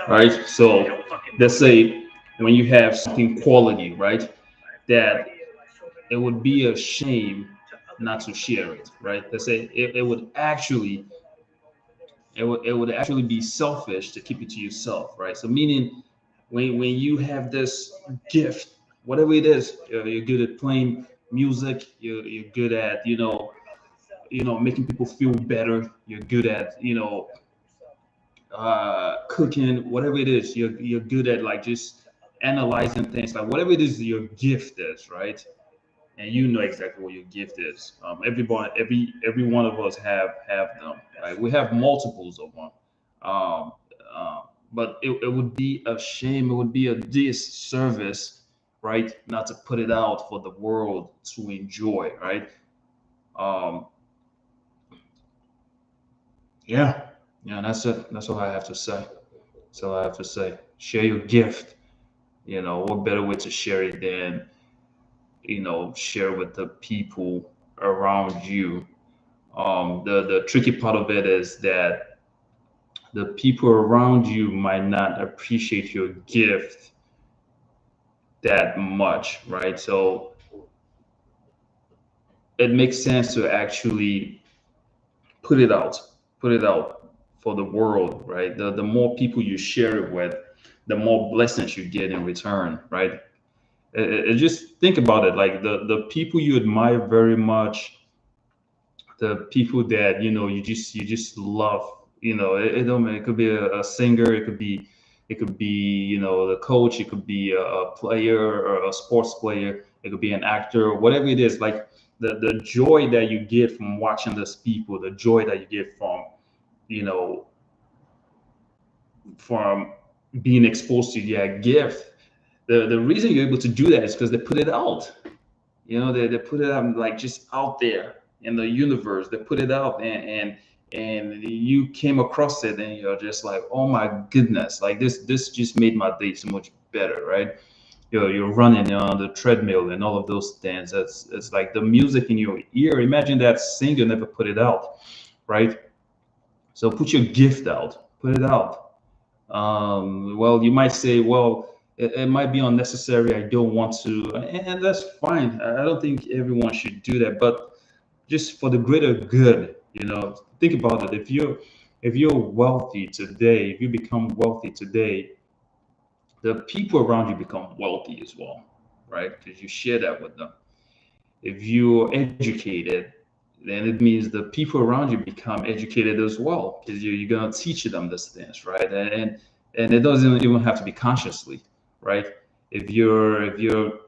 right? So let's say when you have something quality, right, that it would be a shame not to share it, right? Let's say it would actually it would actually be selfish to keep it to yourself, right? So meaning when you have this gift, whatever it is, you're good at playing music, you're good at making people feel better, you're good at cooking, whatever it is, you're good at like just analyzing things, like whatever it is your gift is, right? And you know exactly what your gift is. Everybody, every one of us have them, right? We have multiples of them. Um, but it would be a shame, it would be a disservice, right, not to put it out for the world to enjoy, right? Um, yeah, yeah, that's it. That's all I have to say. That's all I have to say. Share your gift. What better way to share it than share with the people around you. The tricky part of it is that the people around you might not appreciate your gift that much, right? So it makes sense to actually put it out, put it out for the world, right? The more people you share it with, the more blessings you get in return, right? Just think about it, like the people you admire very much, the people that you just love. It don't matter. It could be a singer, it could be the coach, it could be a player or a sports player, it could be an actor, whatever it is. Like the joy that you get from watching those people, the joy that you get you know from being exposed to their gift. The reason you're able to do that is because they put it out. They put it out, like, just out there in the universe. They put it out, and you came across it, and you're just like, oh my goodness, like this just made my day so much better, right? You're running on the treadmill and all of those things. It's like the music in your ear. Imagine that singer never put it out, right? So put your gift out, put it out. Well, you might say, well, it might be unnecessary, I don't want to, and that's fine. I don't think everyone should do that, but just for the greater good, think about it. If you're wealthy today, if you become wealthy today, the people around you become wealthy as well, right? Because you share that with them. If you're educated, then it means the people around you become educated as well, because you're going to teach them these things, right? And it doesn't even have to be consciously, right? If you're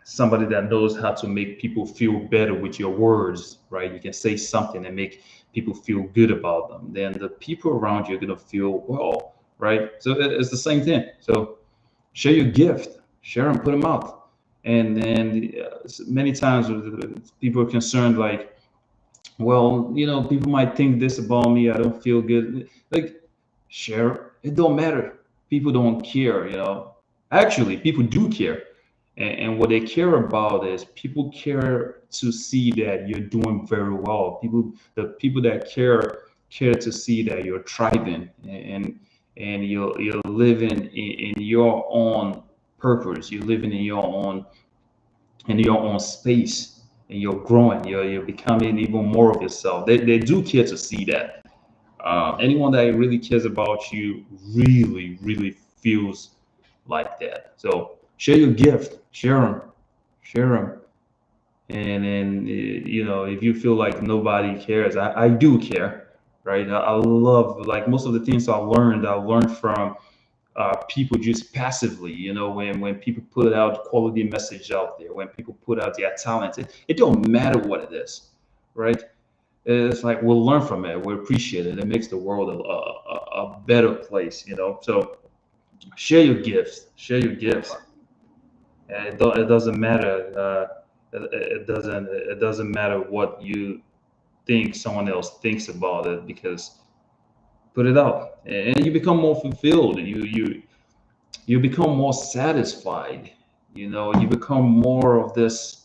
somebody that knows how to make people feel better with your words, right? You can say something and make people feel good about them. Then the people around you are going to feel well, right? So it's the same thing. So share your gift, share them, put them out. And then many times people are concerned, like, well, people might think this about me. I don't feel good. Like, share. It don't matter. People don't care. Actually, people do care, and what they care about is people care to see that you're doing very well. The people that care to see that you're thriving, and you're living in your own purpose. You're living in your own space, and you're growing. You're becoming even more of yourself. They do care to see that. Anyone that really cares about you really, really feels like that. So share your gift, share them. And then, if you feel like nobody cares, I do care, right? I love, like, most of the things I learned from people just passively. When people put out quality message out there, when people put out their talent, it don't matter what it is, right? It's like we'll learn from it, we appreciate it. It makes the world a better place. So share your gifts, share your gifts. And it doesn't matter. It doesn't matter what you think someone else thinks about it, because put it out, and you become more fulfilled. You become more satisfied. You become more of this.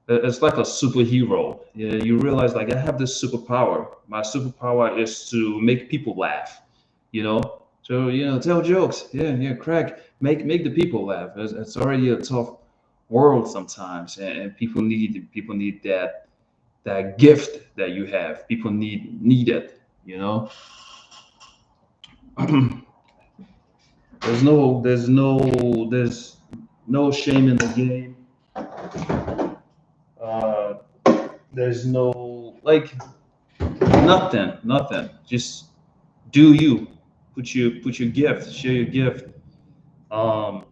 It's like a superhero. You realize, like, I have this superpower. My superpower is to make people laugh. You know, So tell jokes. Yeah, yeah, crack. Make the people laugh. It's already a tough world sometimes, and people need that gift that you have. People need it. There's no shame in the game. Uh, there's no like nothing. Just do you. Put your gift. Share your gift. um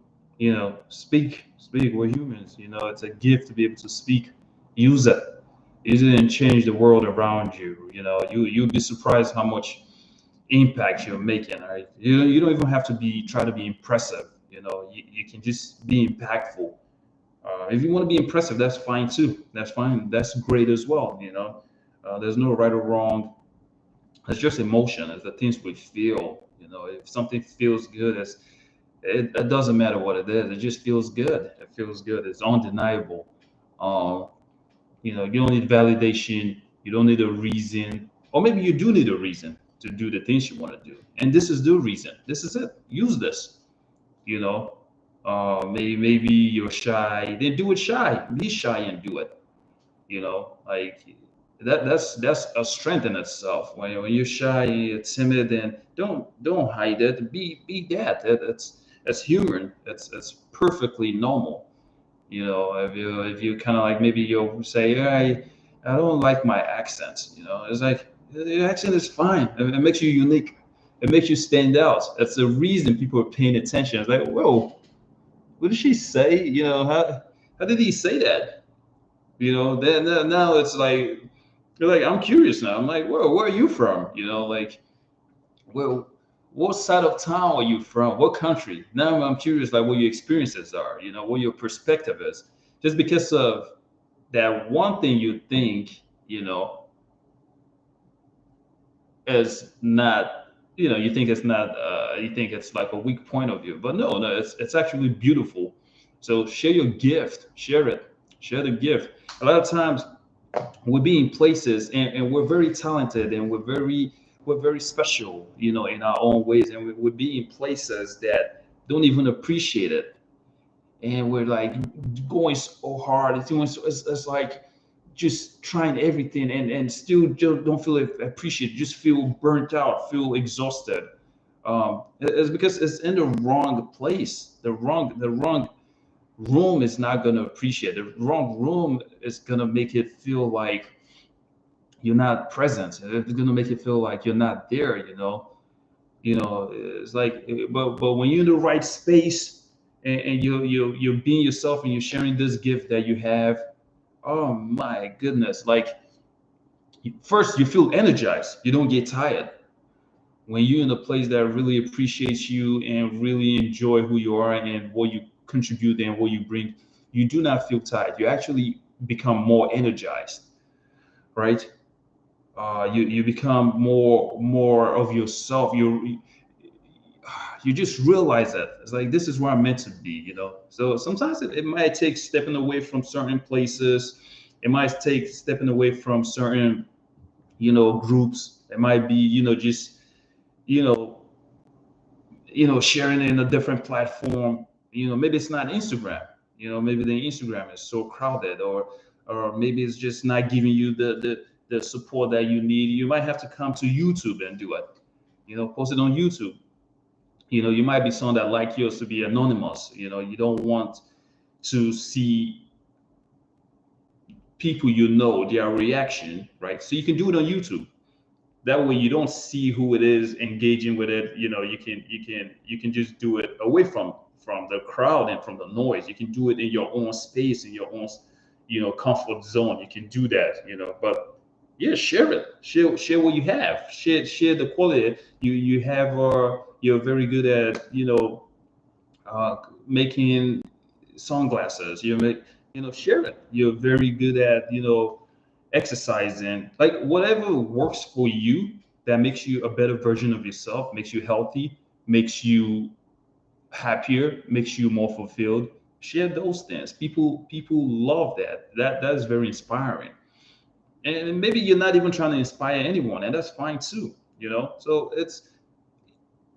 speak. We're humans. It's a gift to be able to speak. Use it use it and change the world around you. You'll be surprised how much impact you're making. Right? You don't even have to try to be impressive. You can just be impactful. If you want to be impressive, that's fine too. That's fine. That's great as well. There's no right or wrong. It's just emotion. It's the things we feel. If something feels good, it doesn't matter what it is. It just feels good. It feels good. It's undeniable. Um, you don't need validation. You don't need a reason, or maybe you do need a reason to do the things you want to do. And this is the reason. This is it. Use this. You know, maybe you're shy. Then do it shy. Be shy and do it. Like that's a strength in itself. When you're shy, you're timid, then don't hide it. Be that. That's human. That's perfectly normal. If you kind of like, maybe you'll say, yeah, I don't like my accent. It's like your accent is fine. It makes you unique. It makes you stand out. That's the reason people are paying attention. It's like, whoa, what did she say? How did he say that? Then now it's like, you're like, I'm curious now. I'm like, where are you from? Like, well, what side of town are you from? What country? Now I'm curious, like, what your experiences are. What your perspective is. Just because of that one thing you think, is not, you think it's not, you think it's like a weak point of view, but no, it's actually beautiful. So share your gift, share the gift. A lot of times we'll be in places, and we're very talented, and we're very special, in our own ways, and we'll be in places that don't even appreciate it, and we're like going so hard. It's like just trying everything, and still just don't feel appreciated. Just feel burnt out, feel exhausted. It's because it's in the wrong place. The wrong room is not going to appreciate. The wrong room is going to make it feel like you're not present. It's going to make it feel like you're not there. It's like, but when you're in the right space, and you're being yourself, and you're sharing this gift that you have. Oh my goodness! Like, first you feel energized. You don't get tired when you're in a place that really appreciates you and really enjoy who you are and what you contribute and what you bring. You do not feel tired. You actually become more energized, right? You become more of yourself. You just realize that it's like, this is where I'm meant to be. So sometimes it might take stepping away from certain places. It might take stepping away from certain groups. It might be just you know sharing it in a different platform. Maybe it's not Instagram. Maybe the Instagram is so crowded, or maybe it's just not giving you the support that you need. You might have to come to YouTube and do it. Post it on YouTube. You might be someone that like yours to be anonymous. You don't want to see people, their reaction, right? So you can do it on YouTube. That way you don't see who it is engaging with it. You can just do it away from the crowd and from the noise. You can do it in your own space, in your own comfort zone. You can do that. But yeah, share it. Share what you have. Share the quality you have. You're very good at making sunglasses. Share it. You're very good at exercising. Like, whatever works for you, that makes you a better version of yourself, makes you healthy, makes you happier, makes you more fulfilled. Share those things. People love that. That is very inspiring. And maybe you're not even trying to inspire anyone, and that's fine too. So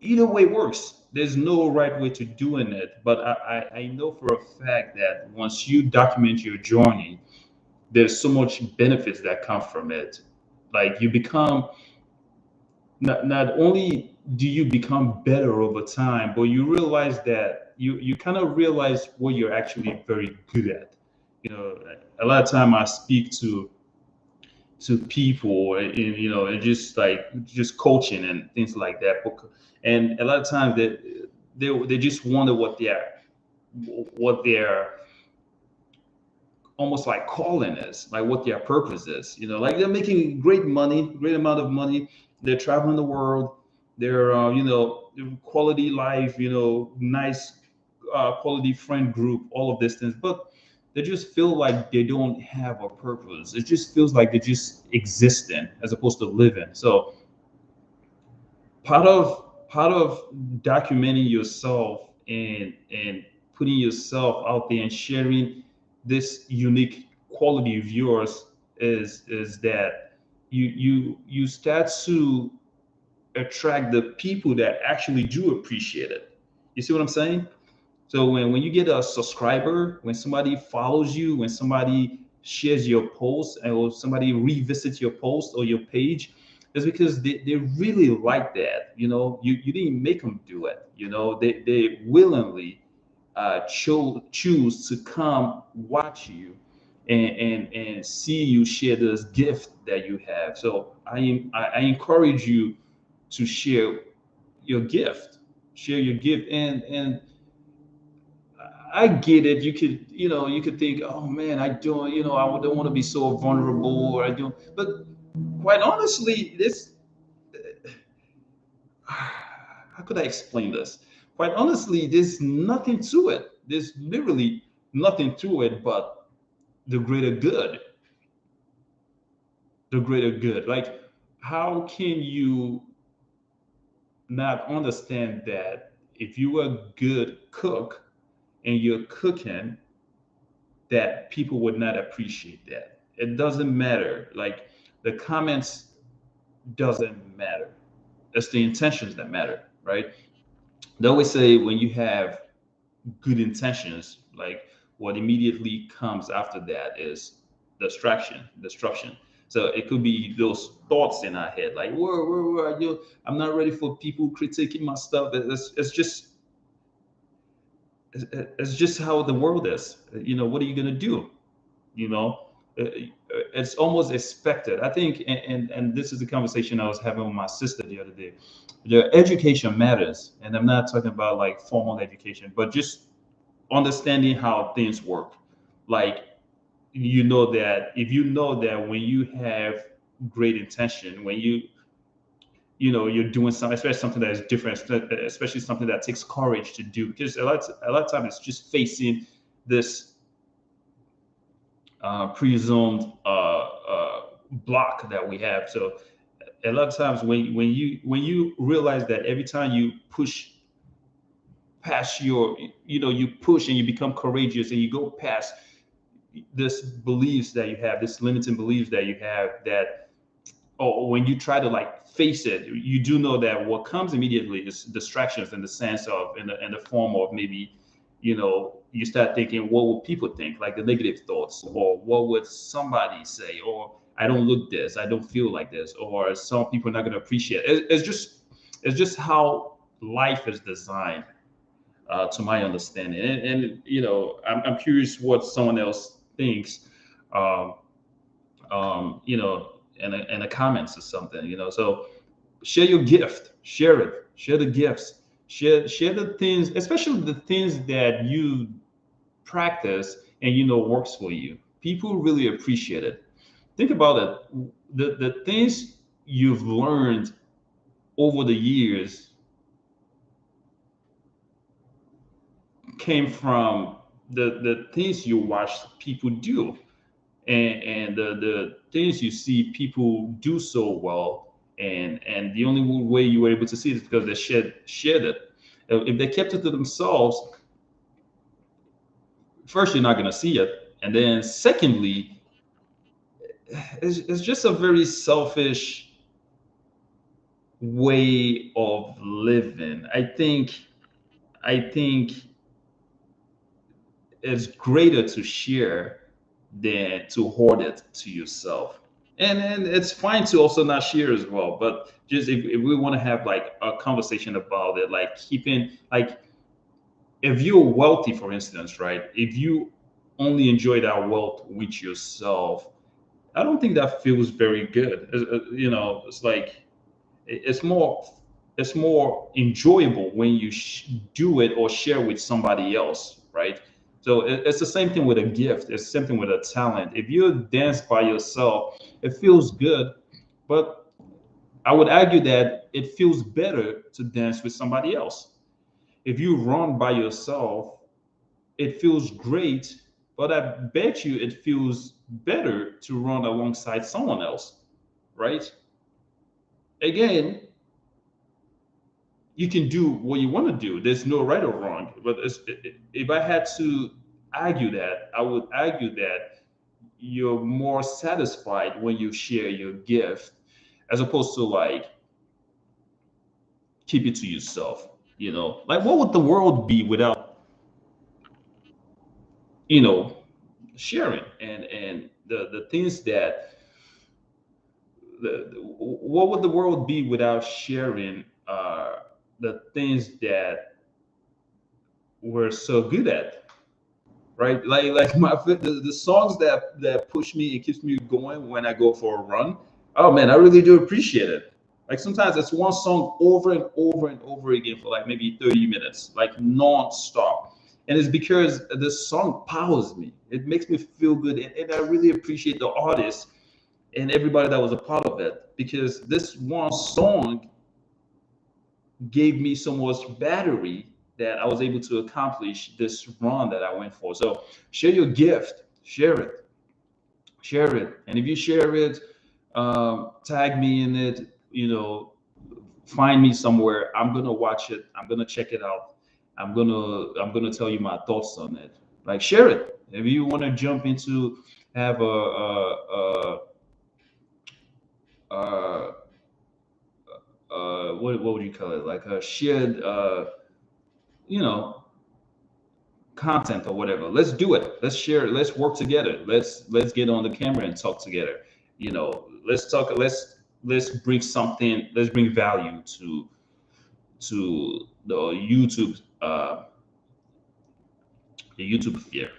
Either way works. There's no right way to doing it, but I know for a fact that once you document your journey, there's so much benefits that come from it. Like you become, not only do you become better over time, but you realize that you kind of realize what you're actually very good at. You know, a lot of time I speak to people and and just like just coaching and things like that. And a lot of times they just wonder what their almost like calling is, like what their purpose is. Like they're making great money, great amount of money. They're traveling the world. They're quality life. Nice quality friend group. All of these things, but they just feel like they don't have a purpose. It just feels like they're just existing as opposed to living. So part of documenting yourself and putting yourself out there and sharing this unique quality of yours is that you start to attract the people that actually do appreciate it. You see what I'm saying? So when you get a subscriber, when somebody follows you, when somebody shares your post, or somebody revisits your post or your page, it's because they really like that. You didn't make them do it. They willingly choose to come watch you and see you share this gift that you have. So I encourage you to share your gift, share your gift, and I get it. You could think, oh man, I don't, I don't want to be so vulnerable, or I don't. But quite honestly, this, how could I explain this? Quite honestly, there's nothing to it. There's literally nothing to it but the greater good, the greater good. Like, how can you not understand that if you are a good cook and you're cooking, that people would not appreciate that? It doesn't matter. Like the comments doesn't matter. It's the intentions that matter, right? They always say when you have good intentions, like what immediately comes after that is destruction. So it could be those thoughts in our head, like, where are you? I'm not ready for people critiquing my stuff. It's just how the world is. What are you gonna do? you know it's almost expected, I think. And this is the conversation I was having with my sister the other day. The education matters, and I'm not talking about like formal education, but just understanding how things work. Like, that if you know that when you have great intention, when you're doing something, especially something that is different, especially something that takes courage to do, because a lot of times it's just facing this presumed block that we have. So a lot of times when you realize that every time you push past you push and you become courageous and you go past this beliefs that you have, this limiting beliefs that you have, that, or when you try to like face it, you do know that what comes immediately is distractions, in the sense of, in the form of, maybe you start thinking, what will people think, like the negative thoughts, or what would somebody say, or I don't look this, I don't feel like this, or some people are not going to appreciate it. It's just how life is designed, to my understanding. And I'm curious what someone else thinks, um, in the comments or something. So share your gift, share it, share the gifts, share the things, especially the things that you practice and works for you. People really appreciate it. Think about it. The things you've learned over the years came from the things you watch people do, and the things you see people do so well, and the only way you were able to see it is because they shared it. If they kept it to themselves, first, you're not going to see it, and then secondly, it's just a very selfish way of living. I think it's greater to share than to hoard it to yourself. And it's fine to also not share as well. But just if we want to have like a conversation about it, like keeping like if you're wealthy, for instance, right? If you only enjoy that wealth with yourself, I don't think that feels very good. It's like it's more it's more enjoyable when you do it or share with somebody else, right? So it's the same thing with a gift. It's the same thing with a talent. If you dance by yourself, it feels good, but I would argue that it feels better to dance with somebody else. If you run by yourself, it feels great, but I bet you it feels better to run alongside someone else, right? Again, you can do what you want to do. There's no right or wrong. But if I had to argue that, I would argue that you're more satisfied when you share your gift as opposed to like keep it to yourself. Like what would the world be without, you know, sharing and the things that what would the world be without sharing the things that we're so good at, right? Like the songs that push me and keeps me going when I go for a run. Oh man, I really do appreciate it. Like sometimes it's one song over and over and over again for like maybe 30 minutes, like non-stop. And it's because the song powers me. It makes me feel good. And I really appreciate the artist and everybody that was a part of it because this one song gave me so much battery that I was able to accomplish this run that I went for. So share your gift, share it, and if you share it, tag me in it. Find me somewhere. I'm gonna watch it. I'm gonna check it out. I'm gonna tell you my thoughts on it. Like share it. If you want to jump into have a what would you call it? Like a shared you know content or whatever. Let's do it. Let's share it. Let's work together. Let's get on the camera and talk together. Let's talk. Let's bring something. Let's bring value to the YouTube sphere.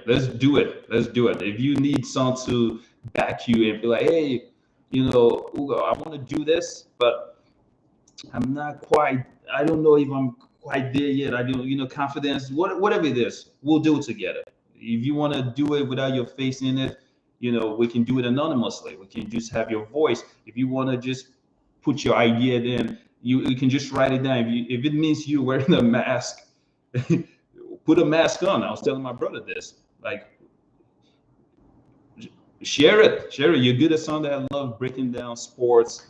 Let's do it. Let's do it. If you need someone to back you and be like, hey, Ugo, I want to do this, but I'm not quite. I don't know if I'm quite there yet. I do, confidence. Whatever it is, we'll do it together. If you want to do it without your face in it, we can do it anonymously. We can just have your voice. If you want to just put your idea in, you can just write it down. If it means you wearing a mask, put a mask on. I was telling my brother this. Like, share it. You're good at something that I love breaking down sports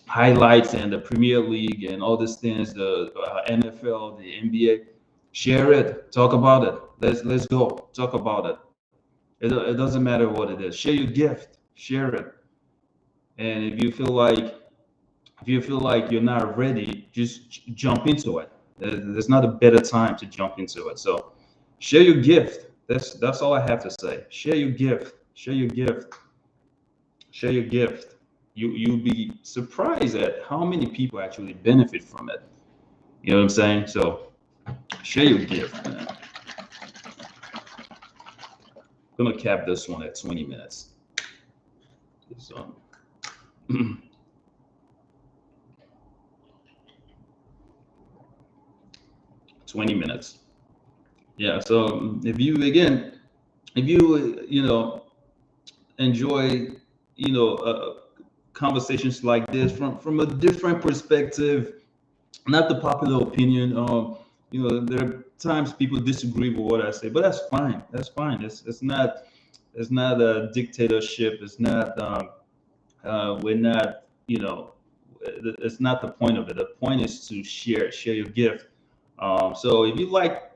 highlights and the Premier League and all these things, the NFL, the NBA. Share it. Talk about it. Let's go. Talk about it. It doesn't matter what it is. Share your gift. Share it. And if you feel like you're not ready, just jump into it. There's not a better time to jump into it. So share your gift. That's all I have to say. Share your gift. Share your gift. Share your gift. You'll be surprised at how many people actually benefit from it. You know what I'm saying? So share your gift, man. I'm gonna cap this one at 20 minutes. So, 20 minutes. Yeah. So if you enjoy conversations like this from a different perspective, not the popular opinion. There are times people disagree with what I say, but that's fine. That's fine. It's not a dictatorship. It's not. We're not. It's not the point of it. The point is to share your gift. So if you like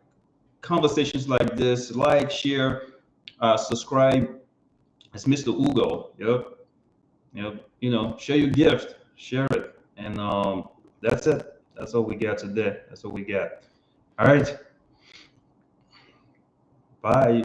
conversations like this, like, share, subscribe. It's Mr. Ugo. Yep. Share your gift. share it, and that's it. That's all we got today. That's all we got. All right, bye.